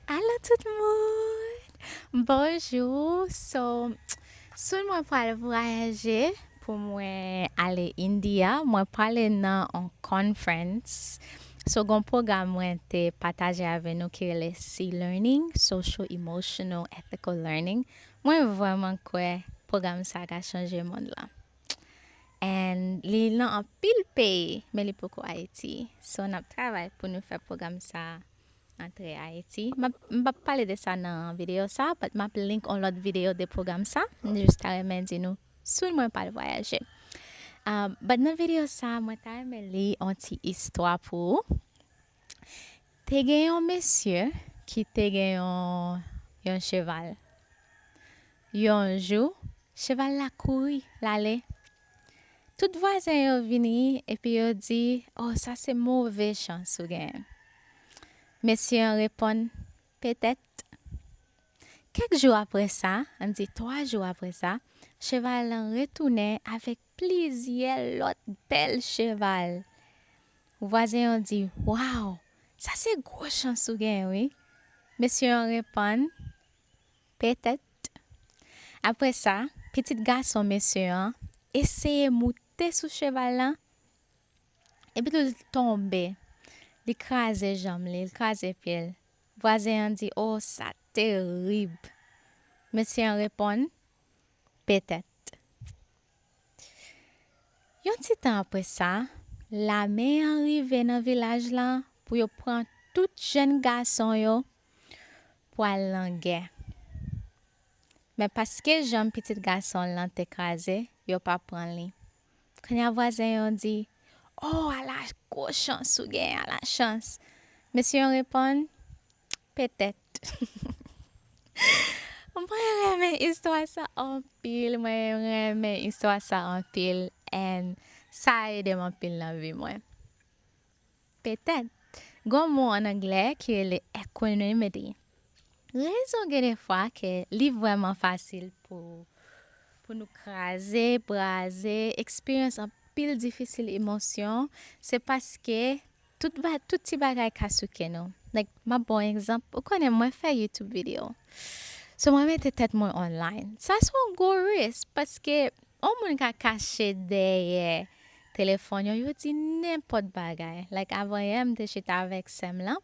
Allô tout le monde! Bonjour! So moi pour aller voyager, pour moi aller India, moi pour aller dans une conference. So gon programme moi te partager avec nous qui est le C-Learning, Social, Emotional, Ethical Learning. Moi vraiment quoi programme ça a changé le monde là. And li nan an pile pays, mais li poko Haïti. So n'a travail pour nous faire programme ça entre Haïti. M'a parler de ça dans vidéo ça, but m'a link on l'autre vidéo de programme ça, juste à remercier nous. Sous moi pas voyager. But dans vidéo ça, moi ta aimé li une petite histoire pour te gen un monsieur qui te gen un cheval. Yon jour, cheval la couri, l'aller. Tout voisin yo vini et puis yo dit, oh ça c'est mauvais chance ou gen. Monsieur en répond, peut-être. Quelques jours après ça, on dit 3 jours après ça, cheval en retournait avec plusieurs autres belles cheval. Voisin ont dit, wow, ça c'est gros chance ou gen, oui. Monsieur en répond, peut-être. Après ça, petit garçon monsieur essaye de monter sous cheval là, et puis il tombe. Il écrase jambes, il écrase pied. Voisin dit, oh, ça terrible. Monsieur en répond, peut-être. Yon petit temps après ça, la mère arrive dans le village là pour yo prendre tout jeune garçon yo pour aller en guerre. Mais parce que jeune petit garçon là t'écrasé, yo pas prendre li. Quand y voisin yon dit, oh, à la grosse chance ou gen, à la chance. Monsieur répond, peut-être. Moi, j'aime histoire ça en pile, moi, j'aime histoire ça en pile, et ça aide mon pile dans la vie, moi. Peut-être. Gon mot en anglais qui est le equanimity. Raison que des fois que c'est vraiment facile pour nous craser, braser, expérience en pile difficile émotion, c'est parce que tout petit bagay ka souke nous. Like, ma bon exemple, vous connaissez moi faire YouTube vidéo. So moi mette tête moi online. Ça son gros risque parce que on moun ka caché derrière téléphone yo dit n'importe bagay. Like avant hier m'te j'étais avec Sem là,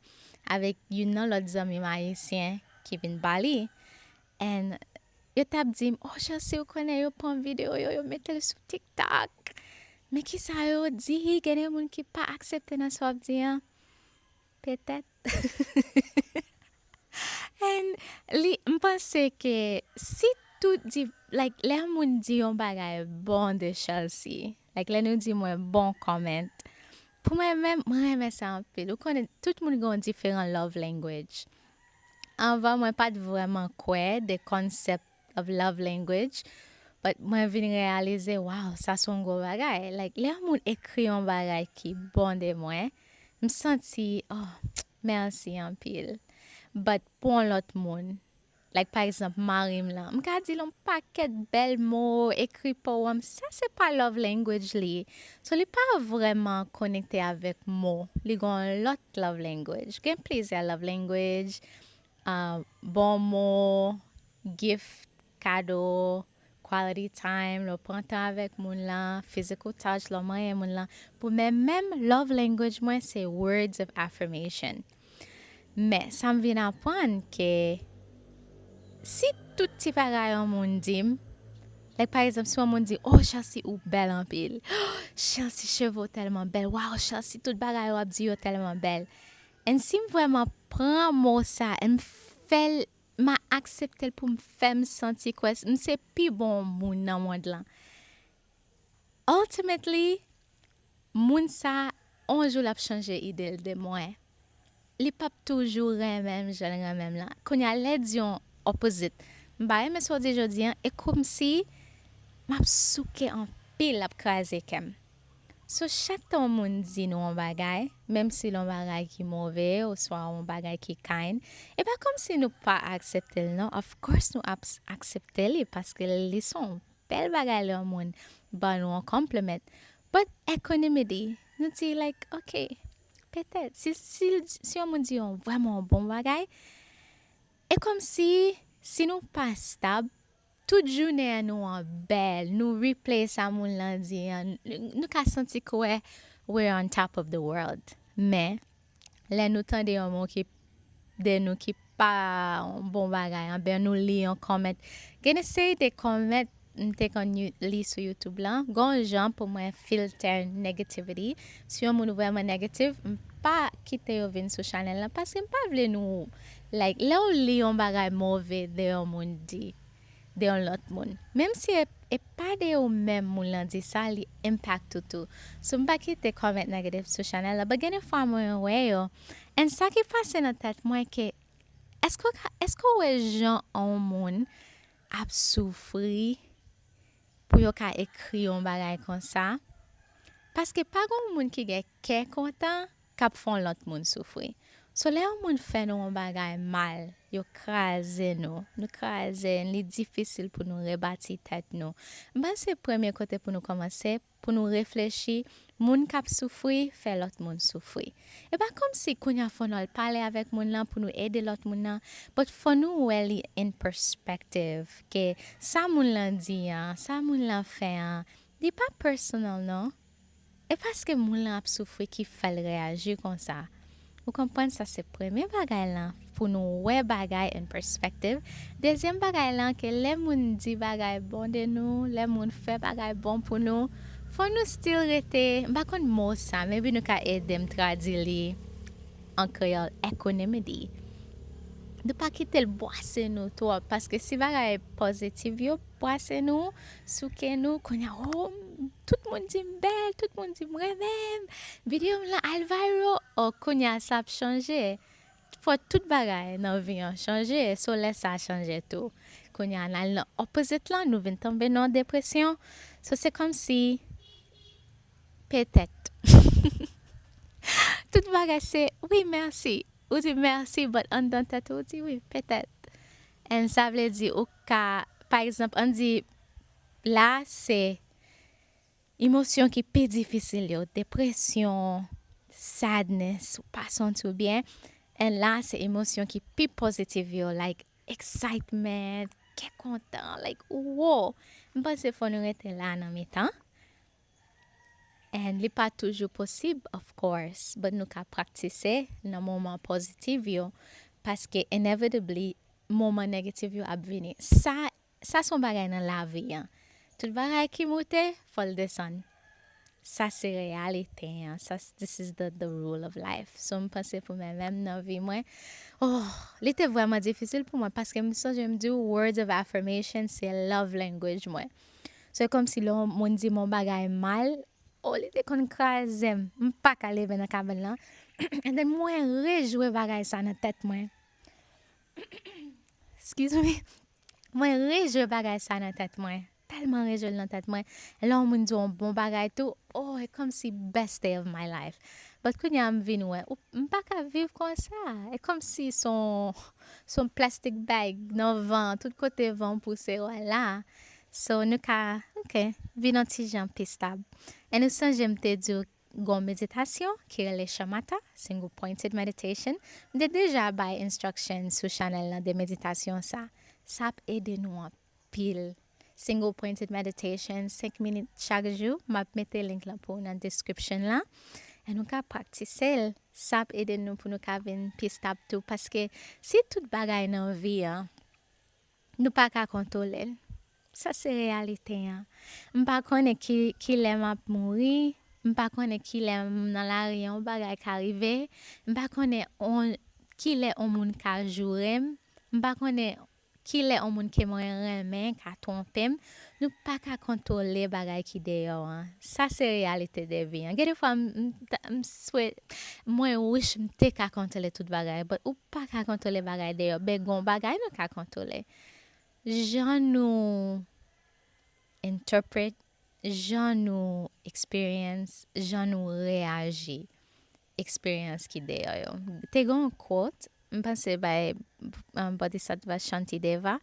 avec une l'autre ami haïtien qui vient Bali. And yo tap dit, oh Chelsea ou connaît yo prend vidéo yo mette sur TikTok. Mais qui ça yo dit, gen moun qui pas accepté nan so dit hein? Peut-être. And li m'pense que si tout dit like les moun dit yon bagay bon de Chelsea, like les nous dit moi bon comment. Pour moi même moi aime ça un peu. Vous connaissez tout le monde a un différent love language. Avant moi pas vraiment quoi des concepts of love language. But moi vinn réaliser wow, ça son gros bagay. Like les moun écrit un bagay qui bon de moi, me senti oh merci en pile. But pour l'autre monde, like par exemple Marim là, m'ka di l'on paquet bel mots écrit poème, ça c'est pas love language li. So li pas vraiment connecté avec mots. Li gon l'autre love language. Gen plaisir love language, bon mot, gift, cadeau, quality time, le prend temps avec moun là, physical touch, le moyen moun là. Pour même love language moi c'est words of affirmation. Mais ça me vient apprendre que si tout petit bagay an moun dim, like par exemple si on moun dit oh Chelsea ou belle en pile. Oh, Chelsea cheveux tellement belle. Wow, Chelsea tout bagay ou dit yo tellement belle. Et si me vraiment prend mot ça, et me fait m'a accepter pour me faire me sentir quoi, c'est plus bon moun dans monde là. Ultimately, moun ça un jour l'a changer idée de moi. Li pas toujours même genre même là. Quand y a les dion opposite. M'ba mais so di jodi et comme si m'a souke en pile ap krasé kem. So chaque temps moun di nou un bagay, même si l'on bagay qui mauvais ou soit un bagay qui kind, et pas comme si nous pas accepter non. Of course nous accepter li parce que li sont bel bagay le moun ba nou un compliment. But equanimity, nous dit like okay, peut-être si on me dit vraiment un bon bagay, E kom si nou pa stab, tout jounen nou an bel, nou replay sa moun lan di, nou ka senti kwe we're on top of the world. Men, le nou tande yon moun ki de nou ki pa un bon bagay, ben nou li yon comment. Gen esey de comment nte kon li sur YouTube lan, gon jan pou mwen filter negativity. Si yon moun vreman negative, pa kite yo vin sou channel lan, paske mpa vle nou, like, le ou li yon bagay mouve de yon moun di, de yon lot moun. Mem si e pa de yon men moun lan di sa, li impact toutou. So mpa kite comment negative sou channel la, ba gen e fwa mwen we yo, en sa ki pase nan tet mwen ke, esko we jan an moun ap soufri pou yo ka ekri yon bagay kon sa? Paske pa gon moun ki gen ke kontan, kap fon lot moun soufri. So le yon moun fè nou yon bagay mal, yo kraze nou kraze, li difisil pou nou rebati tet nou. Mba se premier kote pou nou komanse, pou nou reflechi, moun kap soufri, fè lot moun soufri. E ba kom si kounya fon ol pale avek moun lan pou nou ede lot moun lan, but fon nou weli in perspective, ke sa moun lan di, sa moun lan fè, di pa personal non? E paske moun lan ap soufri ki fèl reagi kon sa. Ou kompren sa se premye bagay lan pou nou we bagay in perspective. Dezyen bagay lan ke le moun di bagay bon de nou, le moun fe bagay bon pou nou, fon nou still rete, bakon mou sa, maybe nou ka edem tradili an kreol economedy. De pa kite l boase nou to, paske si bagay pozitiv yo, boase nou, souke nou, konya, tout moun di mbel, tout moun di mremem, video m lan al viral, konya sa ap chanje. Fwa tout bagay nan vi an chanje, so lè sa chanje tou. Konya nan opposite lan, nou vin tombe nan depresyon. So se kom si, petet. Tout bagay se, oui merci. Ou di merci, but an dan tet ou di oui, petet. En sa vle di, ou ka, par exemple, an di, la se, emosyon ki pe difisil yo, depresyon, sadness, ou pa sentou bien, en la se emosyon ki pi pozitiv yo, like excitement, ke kontan, like wow. Mpa se fon nou rete la nan mi tan. En li pa toujou posib, of course, but nou ka praktise nan mouman pozitiv yo, paske inevitably, mouman negativ yo ap vini. Sa son bagay nan la vi, tout bagay ki moute, fol desan. Sa se realite, this is the rule of life. So mpase pou mwen mèm nan vi mwen, li te vwèman difisil pou mwen, paske mson jem di words of affirmation, se love language mwen. So kom si lò moun di moun bagay mal, li te kon krasem, mpa ka leve nan kabel lan, and then mwen rejwe bagay sa nan tet mwen. Excuse me. Mwen rejwe bagay sa nan tet mwen. Telman rejwe nan tet mwen. Lò moun di yon bon bagay tou, e kom si best day of my life. But kwen yam vin wè, mpa ka viv kon sa. E kom si son plastic bag nan van, tout kote van pousse wè la. So nou ka, vin an ti jan pistab. E nou san jem te di gon meditasyon, ki rele Shamatha, single pointed meditation. De deja bay instruction sou channel la de meditasyon sa. Sa ap ede nou an pil. Single pointed meditation, 5 minutes chak jou. Map mette link la pou nan description la. E nou ka praktise l. Sa ap ede nou pou nou ka vin pistab tou. Paske si tout bagay nan vi, nou pa ka kontrole l. Sa se realite. Mpa kone ki lem ap mouri, mpa kone ki lem nan la riyan bagay ka rive, mpa kone ki le on moun ka jurem, mpa kone ki le on moun ke mwen remen ka trompem, nou pa ka kontrole bagay ki deyo. Sa se realite de vi. Gede fwa mwen wish mte ka kontrole tout bagay, but ou pa ka kontrole bagay deyo, be gon bagay nou ka kontrole. Jan nou interpret, jan nou experience, jan nou reagi experience ki deyo yo. Te gon quote, mpense by Bodhisattva Shantideva,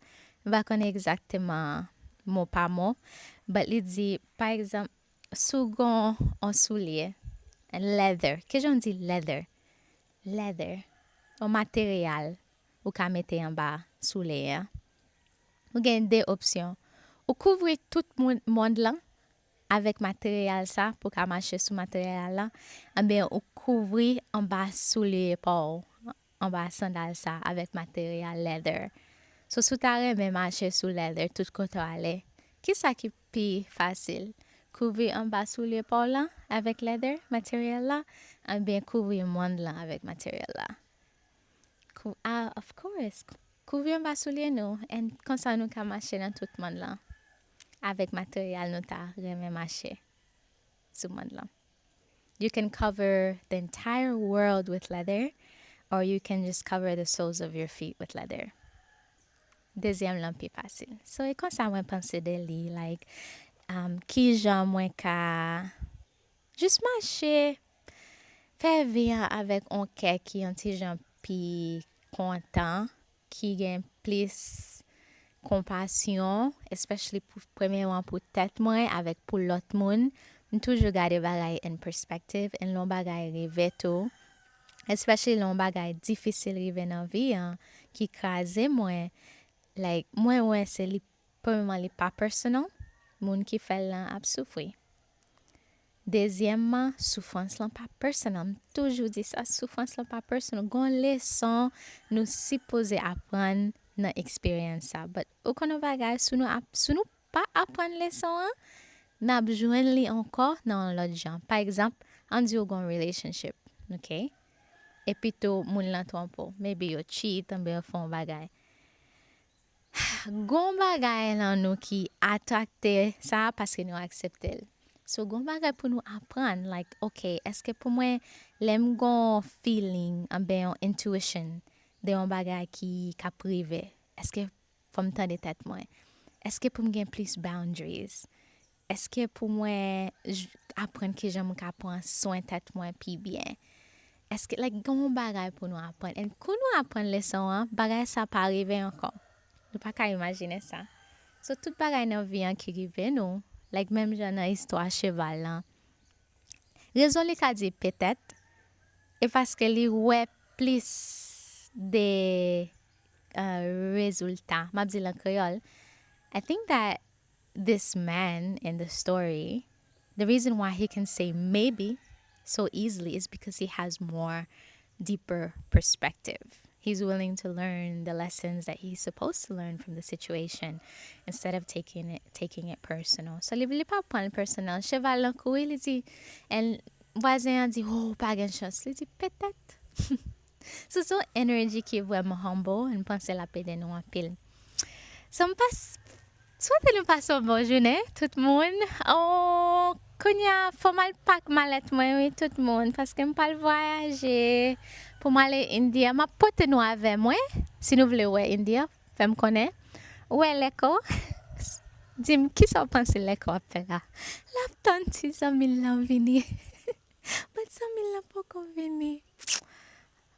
mba kone exactement mot pa mot, but li di, par exemple, sou gon an soulier, leather, ke jan di leather? Leather, o material, ou ka mette en bas sous les. Ou gen deux options. Ou couvrir tout monde là avec matériel ça pour ka marcher sous matériel là. Eh bien, ou couvrir en bas sous les épaules, en bas sandal ça avec matériel leather. So sous ta reme marcher sous leather tout côté aller. Qui ça qui plus facile? Couvrir en bas sous l'épaule là avec leather matériel là, ou bien couvrir monde là avec matériel là. Of course. Couvrir en bas sous les nous et comme ça nous ka marcher dans tout le monde là avec matériel nous ta reme marcher sous monde là. You can cover the entire world with leather, or you can just cover the soles of your feet with leather. Deuxième lan pi facile. So, e kon sa mwen pense de li, like, ki jan mwen ka just mache, fe viyan avèk on kè ki yon ti jan pi kontan, ki gen plis kompasyon, especially pou premièrement pou tèt mwen, avèk pou lot moun. M toujou gade bagay in perspective, en lon bagay rive tou, especially lon bagay difisil rive nan vi, ki kaze mwen, like, mwen se li, premièrement li pa personal, moun ki fel lan ap soufri. Deuxièmement, souffrance lan pa personal. Toujou di sa, souffrance lan pa personal. Gon leson nou supposé apprendre nan experience sa. But, ou konon bagay, sou nou pa apprendre leson nap jwen li ankor nan lot jan. Par exemple, an di ou gon relationship, ok? Epi tou moun lan trompo. Maybe yo cheat, anbe yo fon bagay. Gon bagay lan nou ki atrakte sa paske nou aksepte l. So, gon bagay pou nou apran, like, ok, eske pou mwen lem gon feeling, anbe yon intuition, de yon bagay ki ka prive, eske fom tan de tet mwen, eske pou mwen gen plus boundaries, eske pou mwen apren ki jan mwen ka pran soin tet mwen pi bien, eske, like, gon bagay pou nou apran, en kou nou apran leson, bagay sa pa arrive ankon. Nou pa ka imagine sa. So, tout bagay nan vi an ki rive nou, like, même jan nan histwa cheval lan. Rezon li ka di petet, e paske li we plis de rezultat. Mab di lan Creole. I think that this man in the story, the reason why he can say maybe so easily is because he has more deeper perspective. He's willing to learn the lessons that he's supposed to learn from the situation instead of taking it personal. So, li pa pran personal. Cheval lan koui, li di, en wazen an di, oh, pa gen chans. Li di, petet. So energy ki vwèman humble, en panse la pede nou an pil. So, souwete nou pas un bon jounen, tout moun. Oh, konya, fòmal pak malet mwen, tout moun, paske m pal voyaje. Pour m'aller India, ma pote nou ave mwen, si nou vle wè India, fèm konè. Wè leko, dim, ki sa panse leko apè la? La ptan ti zamil lan vini. Bat zamil lan poko vini.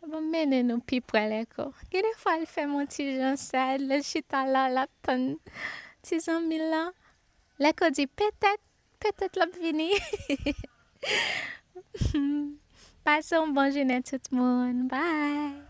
Ba mene nou pi pre leko. Gede fwa l fè mon ti jan sad, le chita la, la ptan ti zamil lan. Leko di, petet la vini. Passe un bon journée tout le monde. Bye.